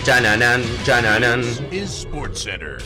Chananan, chananan. Is SportsCenter.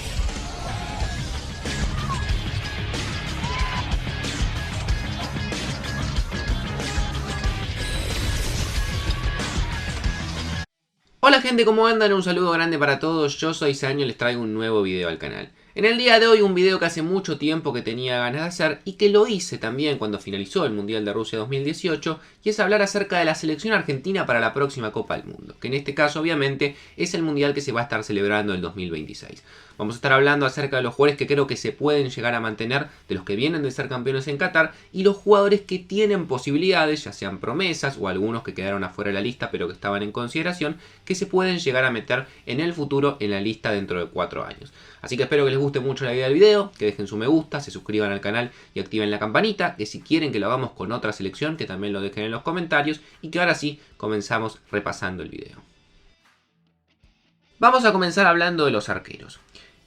Hola gente, ¿cómo andan? Un saludo grande para todos, yo soy Saño y les traigo un nuevo video al canal. En el día de hoy un video que hace mucho tiempo que tenía ganas de hacer y que lo hice también cuando finalizó el Mundial de Rusia 2018, y es hablar acerca de la selección argentina para la próxima Copa del Mundo, que en este caso obviamente es el Mundial que se va a estar celebrando en el 2026. Vamos a estar hablando acerca de los jugadores que creo que se pueden llegar a mantener, de los que vienen de ser campeones en Qatar, y los jugadores que tienen posibilidades, ya sean promesas o algunos que quedaron afuera de la lista pero que estaban en consideración, que se pueden llegar a meter en el futuro en la lista dentro de 4 años. Así que espero que les guste mucho la idea del video, que dejen su me gusta, se suscriban al canal y activen la campanita, que si quieren que lo hagamos con otra selección, que también lo dejen en los comentarios, y que ahora sí comenzamos repasando el video. Vamos a comenzar hablando de los arqueros.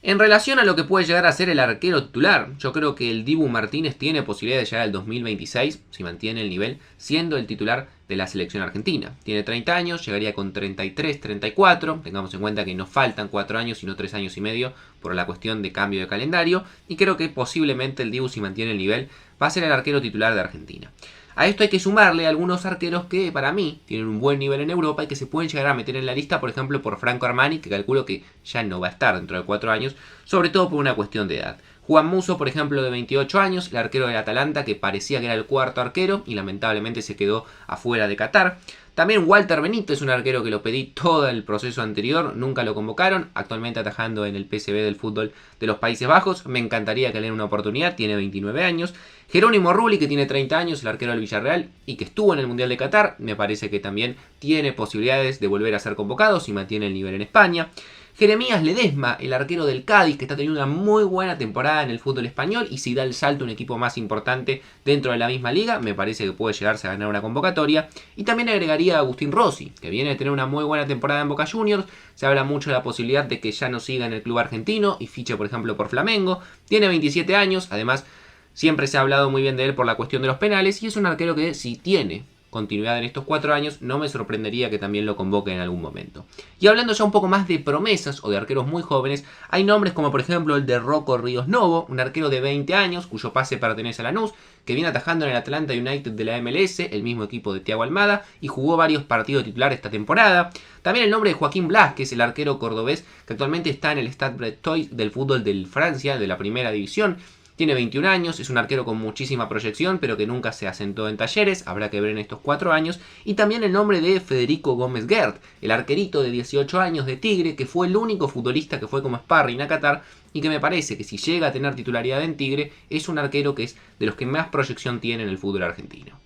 En relación a lo que puede llegar a ser el arquero titular, yo creo que el Dibu Martínez tiene posibilidad de llegar al 2026, si mantiene el nivel, siendo el titular de la selección argentina. Tiene 30 años, llegaría con 33, 34, tengamos en cuenta que nos faltan 4 años, sino 3 años y medio, por la cuestión de cambio de calendario, y creo que posiblemente el Dibu, si mantiene el nivel, va a ser el arquero titular de Argentina. A esto hay que sumarle algunos arqueros que para mí tienen un buen nivel en Europa y que se pueden llegar a meter en la lista, por ejemplo por Franco Armani, que calculo que ya no va a estar dentro de 4 años, sobre todo por una cuestión de edad. Juan Musso, por ejemplo, de 28 años, el arquero del Atalanta, que parecía que era el cuarto arquero y lamentablemente se quedó afuera de Qatar. También Walter Benítez, un arquero que lo pedí todo el proceso anterior, nunca lo convocaron, actualmente atajando en el PSV del fútbol de los Países Bajos, me encantaría que le den una oportunidad, tiene 29 años. Jerónimo Rulli, que tiene 30 años, el arquero del Villarreal y que estuvo en el Mundial de Qatar, me parece que también tiene posibilidades de volver a ser convocado si mantiene el nivel en España. Jeremías Ledesma, el arquero del Cádiz, que está teniendo una muy buena temporada en el fútbol español y si da el salto a un equipo más importante dentro de la misma liga, me parece que puede llegarse a ganar una convocatoria. Y también agregaría a Agustín Rossi, que viene de tener una muy buena temporada en Boca Juniors. Se habla mucho de la posibilidad de que ya no siga en el club argentino y fiche, por ejemplo, por Flamengo. Tiene 27 años, además siempre se ha hablado muy bien de él por la cuestión de los penales y es un arquero que si tiene continuidad en estos 4 años, no me sorprendería que también lo convoque en algún momento. Y hablando ya un poco más de promesas o de arqueros muy jóvenes, hay nombres como por ejemplo el de Rocco Ríos Novo, un arquero de 20 años, cuyo pase pertenece a Lanús, que viene atajando en el Atlanta United de la MLS, el mismo equipo de Thiago Almada, y jugó varios partidos titulares esta temporada. También el nombre de Joaquín Blas, que es el arquero cordobés, que actualmente está en el Stade Brestois del fútbol de Francia, de la primera división. Tiene 21 años, es un arquero con muchísima proyección, pero que nunca se asentó en Talleres, habrá que ver en estos 4 años. Y también el nombre de Federico Gómez Gert, el arquerito de 18 años de Tigre, que fue el único futbolista que fue como sparring a Qatar, y que me parece que si llega a tener titularidad en Tigre, es un arquero que es de los que más proyección tiene en el fútbol argentino.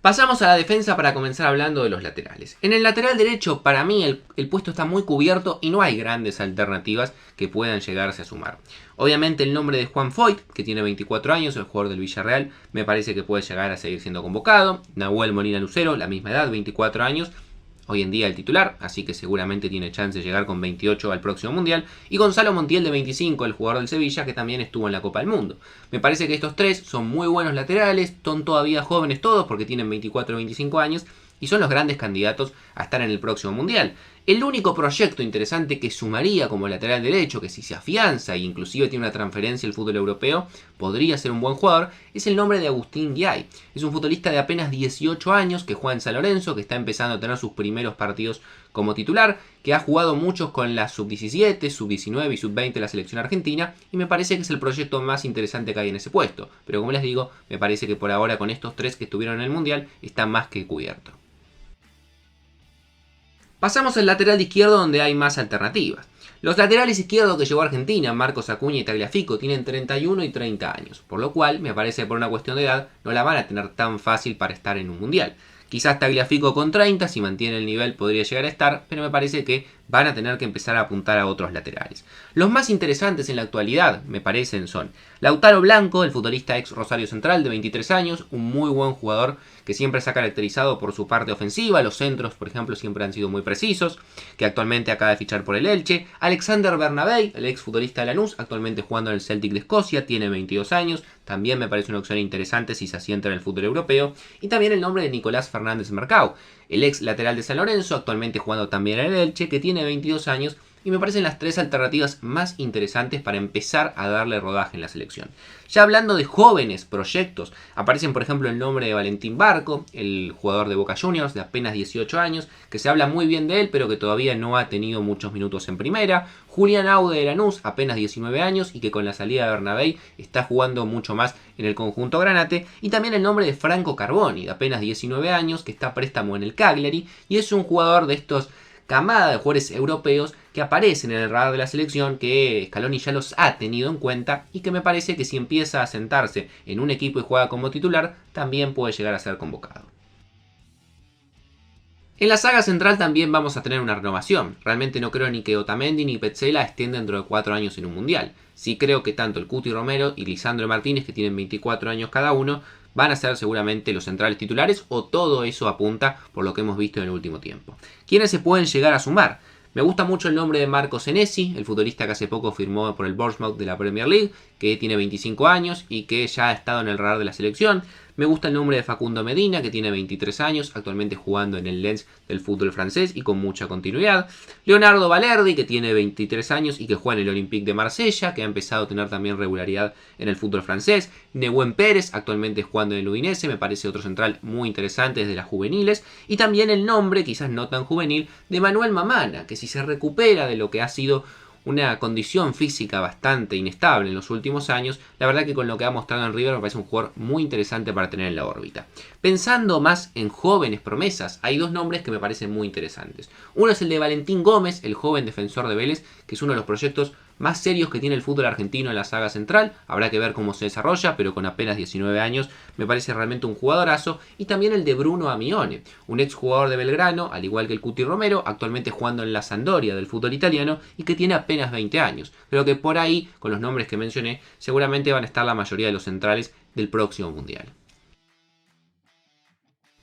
Pasamos a la defensa para comenzar hablando de los laterales. En el lateral derecho, para mí, el puesto está muy cubierto y no hay grandes alternativas que puedan llegarse a sumar. Obviamente el nombre de Juan Foyt, que tiene 24 años, el jugador del Villarreal, me parece que puede llegar a seguir siendo convocado. Nahuel Molina Lucero, la misma edad, 24 años. Hoy en día el titular, así que seguramente tiene chance de llegar con 28 al próximo Mundial. Y Gonzalo Montiel de 25, el jugador del Sevilla, que también estuvo en la Copa del Mundo. Me parece que estos tres son muy buenos laterales, son todavía jóvenes todos porque tienen 24 o 25 años y son los grandes candidatos a estar en el próximo Mundial. El único proyecto interesante que sumaría como lateral derecho, que si se afianza e inclusive tiene una transferencia al fútbol europeo, podría ser un buen jugador, es el nombre de Agustín Guiay. Es un futbolista de apenas 18 años que juega en San Lorenzo, que está empezando a tener sus primeros partidos como titular, que ha jugado muchos con la sub-17, sub-19 y sub-20 de la selección argentina, y me parece que es el proyecto más interesante que hay en ese puesto. Pero como les digo, me parece que por ahora con estos tres que estuvieron en el Mundial está más que cubierto. Pasamos al lateral izquierdo donde hay más alternativas. Los laterales izquierdos que llegó a Argentina, Marcos Acuña y Tagliafico, tienen 31 y 30 años, por lo cual me parece que por una cuestión de edad no la van a tener tan fácil para estar en un Mundial. Quizás Tagliafico con 30, si mantiene el nivel podría llegar a estar, pero me parece que van a tener que empezar a apuntar a otros laterales. Los más interesantes en la actualidad, me parecen, son Lautaro Blanco, el futbolista ex Rosario Central de 23 años, un muy buen jugador que siempre se ha caracterizado por su parte ofensiva, los centros, por ejemplo, siempre han sido muy precisos, que actualmente acaba de fichar por el Elche. Alexander Bernabei, el ex futbolista de Lanús, actualmente jugando en el Celtic de Escocia, tiene 22 años, también me parece una opción interesante si se asienta en el fútbol europeo. Y también el nombre de Nicolás Fernández Mercado, el ex lateral de San Lorenzo, actualmente jugando también en el Elche, que tiene 22 años, y me parecen las tres alternativas más interesantes para empezar a darle rodaje en la selección. Ya hablando de jóvenes proyectos, aparecen por ejemplo el nombre de Valentín Barco, el jugador de Boca Juniors de apenas 18 años, que se habla muy bien de él, pero que todavía no ha tenido muchos minutos en primera. Julián Aude de Lanús, apenas 19 años, y que con la salida de Bernabei está jugando mucho más en el conjunto granate. Y también el nombre de Franco Carboni, de apenas 19 años, que está a préstamo en el Cagliari, y es un jugador de estos camada de jugadores europeos que aparecen en el radar de la selección, que Scaloni ya los ha tenido en cuenta y que me parece que si empieza a sentarse en un equipo y juega como titular, también puede llegar a ser convocado. En la saga central también vamos a tener una renovación. Realmente no creo ni que Otamendi ni Petzela estén dentro de 4 años en un mundial. Sí creo que tanto el Cuti Romero y Lisandro Martínez, que tienen 24 años cada uno, van a ser seguramente los centrales titulares, o todo eso apunta por lo que hemos visto en el último tiempo. ¿Quiénes se pueden llegar a sumar? Me gusta mucho el nombre de Marco Senesi, el futbolista que hace poco firmó por el Bournemouth de la Premier League, que tiene 25 años y que ya ha estado en el radar de la selección. Me gusta el nombre de Facundo Medina, que tiene 23 años, actualmente jugando en el Lens del fútbol francés y con mucha continuidad. Leonardo Valerdi, que tiene 23 años y que juega en el Olympique de Marsella, que ha empezado a tener también regularidad en el fútbol francés. Nehuen Pérez, actualmente jugando en el Udinese, me parece otro central muy interesante desde las juveniles. Y también el nombre, quizás no tan juvenil, de Manuel Mamana, que si se recupera de lo que ha sido una condición física bastante inestable en los últimos años, la verdad que con lo que ha mostrado en River me parece un jugador muy interesante para tener en la órbita. Pensando más en jóvenes promesas, hay dos nombres que me parecen muy interesantes. Uno es el de Valentín Gómez, el joven defensor de Vélez, que es uno de los proyectos más serios que tiene el fútbol argentino en la saga central. Habrá que ver cómo se desarrolla, pero con apenas 19 años me parece realmente un jugadorazo. Y también el de Bruno Amione, un ex jugador de Belgrano, al igual que el Cuti Romero, actualmente jugando en la Sampdoria del fútbol italiano y que tiene apenas 20 años. Creo que por ahí, con los nombres que mencioné, seguramente van a estar la mayoría de los centrales del próximo mundial.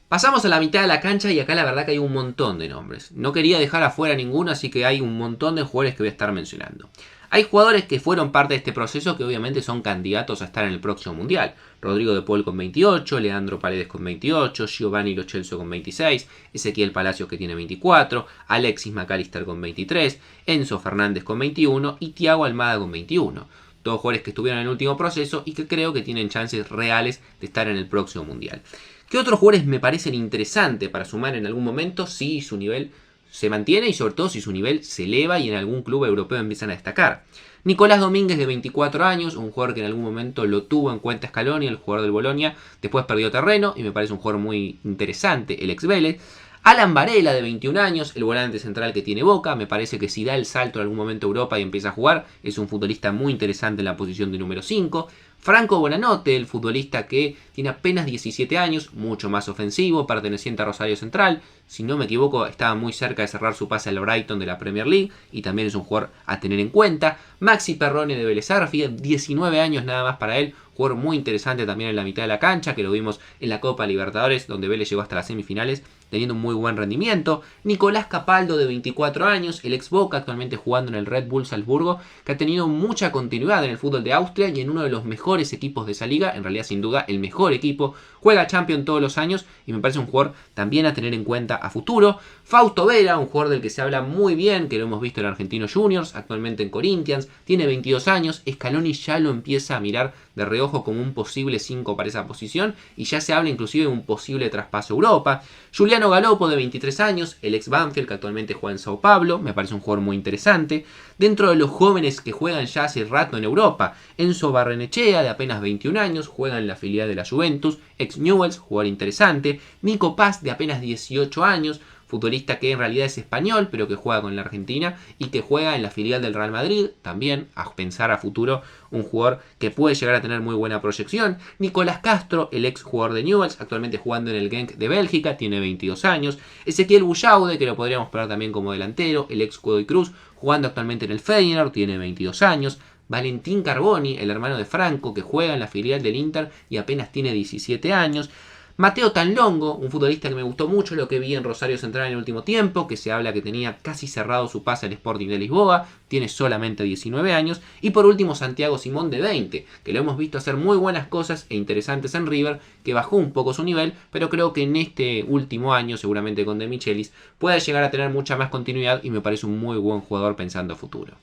Pasamos a la mitad de la cancha y acá la verdad que hay un montón de nombres. No quería dejar afuera ninguno, así que hay un montón de jugadores que voy a estar mencionando. Hay jugadores que fueron parte de este proceso que obviamente son candidatos a estar en el próximo mundial. Rodrigo de Paul con 28, Leandro Paredes con 28, Giovanni Lo Celso con 26, Ezequiel Palacios que tiene 24, Alexis McAllister con 23, Enzo Fernández con 21 y Thiago Almada con 21. Todos jugadores que estuvieron en el último proceso y que creo que tienen chances reales de estar en el próximo mundial. ¿Qué otros jugadores me parecen interesantes para sumar en algún momento si su nivel se mantiene y sobre todo si su nivel se eleva y en algún club europeo empiezan a destacar? Nicolás Domínguez, de 24 años, un jugador que en algún momento lo tuvo en cuenta Scaloni, el jugador del Bolonia, después perdió terreno y me parece un jugador muy interesante, el ex Vélez. Alan Varela, de 21 años, el volante central que tiene Boca, me parece que si da el salto en algún momento a Europa y empieza a jugar, es un futbolista muy interesante en la posición de número 5. Franco Bonanote, el futbolista que tiene apenas 17 años, mucho más ofensivo, perteneciente a Rosario Central. Si no me equivoco, estaba muy cerca de cerrar su pase al Brighton de la Premier League y también es un jugador a tener en cuenta. Maxi Perrone de Vélez Sarsfield, 19 años nada más para él, jugador muy interesante también en la mitad de la cancha, que lo vimos en la Copa Libertadores, donde Vélez llegó hasta las semifinales, teniendo un muy buen rendimiento. Nicolás Capaldo, de 24 años, el ex Boca, actualmente jugando en el Red Bull Salzburgo, que ha tenido mucha continuidad en el fútbol de Austria y en uno de los mejores equipos de esa liga, en realidad sin duda el mejor equipo, juega Champions todos los años y me parece un jugador también a tener en cuenta a futuro. Fausto Vera, un jugador del que se habla muy bien, que lo hemos visto en Argentinos Juniors, actualmente en Corinthians, tiene 22 años, Scaloni ya lo empieza a mirar de reojo como un posible 5 para esa posición y ya se habla inclusive de un posible traspaso a Europa. Juliano Galopo, de 23 años, el ex Banfield, que actualmente juega en Sao Paulo, me parece un jugador muy interesante. Dentro de los jóvenes que juegan ya hace rato en Europa, Enzo Barrenechea, de apenas 21 años, juega en la filial de la Juventus, ex Newell's, jugador interesante. Nico Paz, de apenas 18 años, futbolista que en realidad es español, pero que juega con la Argentina y que juega en la filial del Real Madrid, también a pensar a futuro un jugador que puede llegar a tener muy buena proyección. Nicolás Castro, el ex jugador de Newell's, actualmente jugando en el Genk de Bélgica, tiene 22 años. Ezequiel Bullaude, que lo podríamos poner también como delantero, el ex Godoy Cruz, jugando actualmente en el Feyenoord, tiene 22 años. Valentín Carboni, el hermano de Franco, que juega en la filial del Inter y apenas tiene 17 años. Mateo Tanlongo, un futbolista que me gustó mucho lo que vi en Rosario Central en el último tiempo, que se habla que tenía casi cerrado su pase al Sporting de Lisboa, tiene solamente 19 años. Y por último Santiago Simón de 20, que lo hemos visto hacer muy buenas cosas e interesantes en River, que bajó un poco su nivel, pero creo que en este último año, seguramente con De Michelis, puede llegar a tener mucha más continuidad y me parece un muy buen jugador pensando a futuro.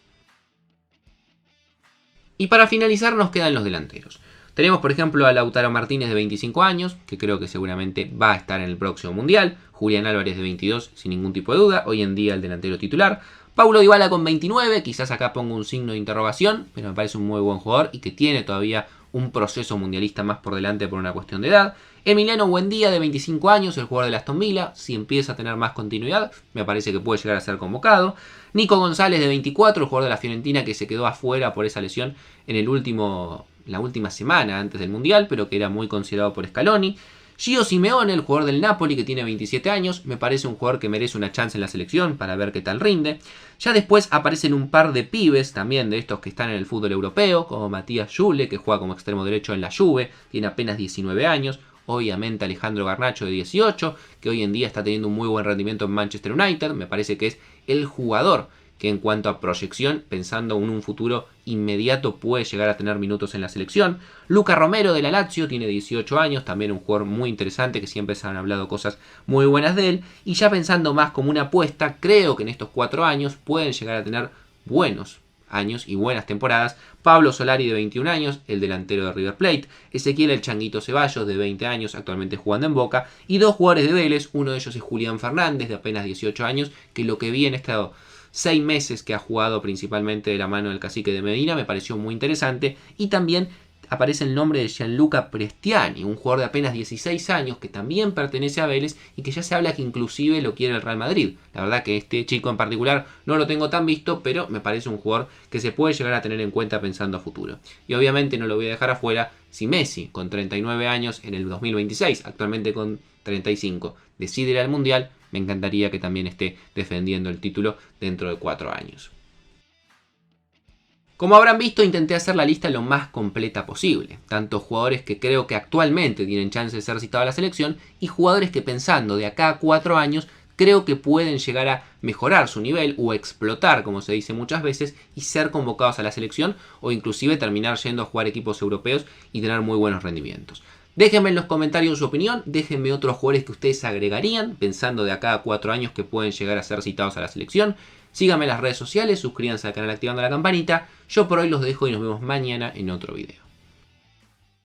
Y para finalizar nos quedan los delanteros. Tenemos por ejemplo a Lautaro Martínez de 25 años, que creo que seguramente va a estar en el próximo Mundial. Julián Álvarez de 22, sin ningún tipo de duda, hoy en día el delantero titular. Paulo Dybala con 29, quizás acá pongo un signo de interrogación, pero me parece un muy buen jugador y que tiene todavía un proceso mundialista más por delante por una cuestión de edad. Emiliano Buendía de 25 años, el jugador de Aston Villa, si empieza a tener más continuidad, me parece que puede llegar a ser convocado. Nico González de 24, el jugador de la Fiorentina que se quedó afuera por esa lesión en la última semana antes del Mundial, pero que era muy considerado por Scaloni. Gio Simeone, el jugador del Napoli que tiene 27 años, me parece un jugador que merece una chance en la selección para ver qué tal rinde. Ya después aparecen un par de pibes también de estos que están en el fútbol europeo, como Matías Jule, que juega como extremo derecho en la Juve, tiene apenas 19 años. Obviamente Alejandro Garnacho de 18, que hoy en día está teniendo un muy buen rendimiento en Manchester United. Me parece que es el jugador que en cuanto a proyección, pensando en un futuro inmediato, puede llegar a tener minutos en la selección. Luca Romero de la Lazio tiene 18 años, también un jugador muy interesante que siempre se han hablado cosas muy buenas de él. Y ya pensando más como una apuesta, creo que en estos 4 años pueden llegar a tener buenos años y buenas temporadas. Pablo Solari de 21 años, el delantero de River Plate. Ezequiel El Changuito Ceballos de 20 años, actualmente jugando en Boca. Y 2 jugadores de Vélez, uno de ellos es Julián Fernández de apenas 18 años, que lo que vi en estos 6 meses que ha jugado principalmente de la mano del Cacique de Medina me pareció muy interesante. Y también aparece el nombre de Gianluca Prestiani, un jugador de apenas 16 años que también pertenece a Vélez y que ya se habla que inclusive lo quiere el Real Madrid. La verdad que este chico en particular no lo tengo tan visto, pero me parece un jugador que se puede llegar a tener en cuenta pensando a futuro. Y obviamente no lo voy a dejar afuera si Messi, con 39 años en el 2026, actualmente con 35, decide ir al Mundial. Me encantaría que también esté defendiendo el título dentro de 4 años. Como habrán visto, intenté hacer la lista lo más completa posible. Tanto jugadores que creo que actualmente tienen chance de ser citados a la selección y jugadores que pensando de acá a 4 años creo que pueden llegar a mejorar su nivel o explotar, como se dice muchas veces, y ser convocados a la selección o inclusive terminar yendo a jugar equipos europeos y tener muy buenos rendimientos. Déjenme en los comentarios su opinión, déjenme otros jugadores que ustedes agregarían, pensando de acá a 4 años que pueden llegar a ser citados a la selección. Síganme en las redes sociales, suscríbanse al canal activando la campanita. Yo por hoy los dejo y nos vemos mañana en otro video.